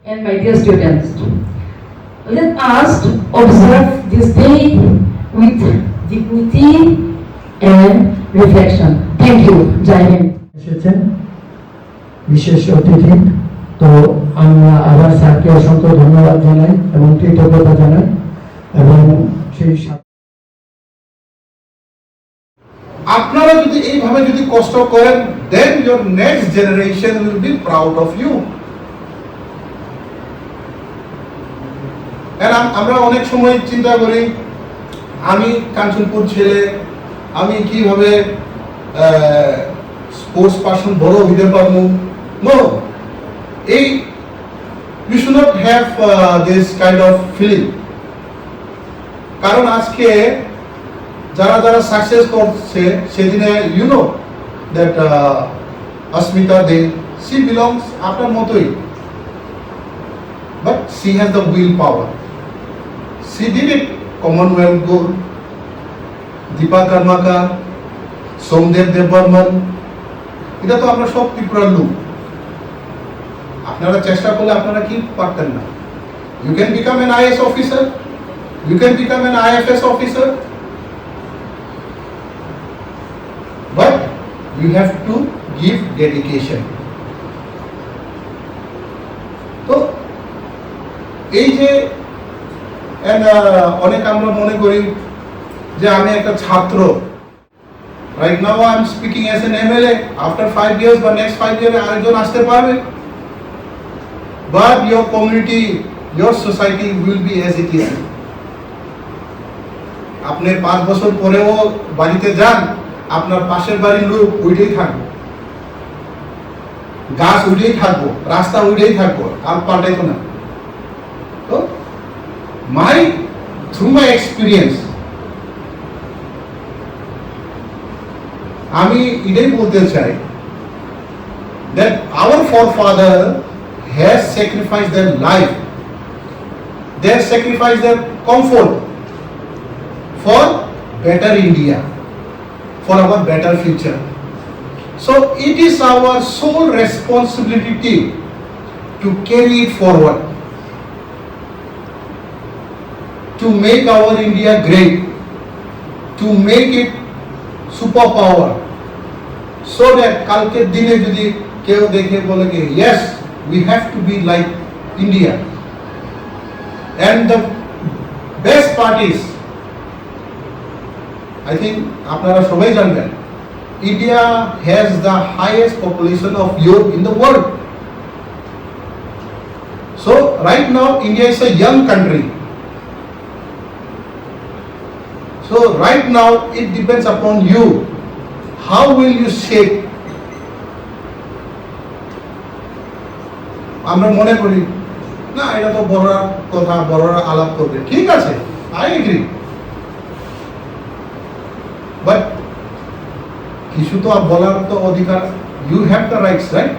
and my dear students, let us observe this day with dignity and reflection. Thank you. Jai Hind. এসেছেন বিশেষ অতিথি, তো আমরা আবার স্যারকে অসংখ্য ধন্যবাদ জানাই এবং কৃতজ্ঞতা জানাই এবং সেই আপনারা যদি এইভাবে যদি কষ্ট করেন, then your next generation will be proud of you. আমরা অনেক সময় চিন্তা করি আমি কাঞ্চনপুর ছেলে, আমি কিভাবে স্পোর্টস পার্সন বড় হইতে পারবো। নো, এই you should not have this kind of feeling. কারণ আজকে যারা যারা সাকসেস করছে সেদিনে you know that Asmita they, she belongs আপনার মতোই, but she has the will power. She did it. Commonwealth gold. Dipa Karmakar, Somdev Debbarman, এটা তো আমরা সব ত্রিপুরার লোক। আপনারা চেষ্টা করলে আপনারা কি পারতেন না? You can become an IAS officer, you can become an IFS officer, but you have to give dedication. তো এই যে অনেক আমরা মনে করি যে আমি একটা ছাত্র, right now I am speaking as an MLA, after 5 years বা next 5 years আরেকজন আসতে পারবে, but your community, your society will be as it is. আপনি 5 বছর পরেও বাড়িতে যান, আপনার পাশের বাড়ির লোক ওইটাই থাকবে, গাছ ওইটাই থাকবো, রাস্তা ওইটাই থাকবো, আর পাল্টাইতো না। তো through my experience আমি এটাই বলতে চাই that our forefather has sacrificed their life, they have sacrificed their comfort for better India, for our better future. So it is our sole responsibility to carry it forward, to make our India great, to make it superpower, so that kalke dine jodi keu dekhe bole ki yes, we have to be like India. And the best part is, I think আপনারা সবাই জানবেন, India has the highest population of youth in the world. So right now India is a young country. So right now it depends upon you. How will you shape? আমরা মনে করি না এটা তো বড়রা কথা, বড়রা আলাপ করবে, ঠিক আছে, I agree, but কিছু তো বলার তো অধিকার, you have the rights, right?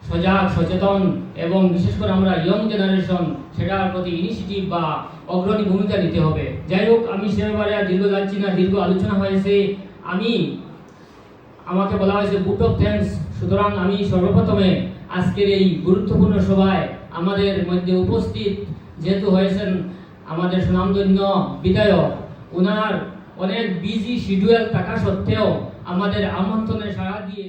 সজাগ, সচেতন এবং বিশেষ করে আমরা ইয়ং জেনারেশন সেটার প্রতি ইনিশিয়েটিভ বা অগ্রণী ভূমিকা নিতে হবে। যাই হোক, আমি সে ব্যাপারে দীর্ঘ যাচ্ছি না, দীর্ঘ আলোচনা হয়েছে, আমাকে বলা হয়েছে বুট অফ থ্যাঙ্কস। সুতরাং আমি সর্বপ্রথমে আজকের এই গুরুত্বপূর্ণ সভায় আমাদের মধ্যে উপস্থিত যেহেতু হয়েছেন আমাদের সুনামধন্য বিধায়ক, ওনার অনেক বিজি শিডিউল থাকা সত্ত্বেও আমাদের আমন্ত্রণে সাড়া দিয়ে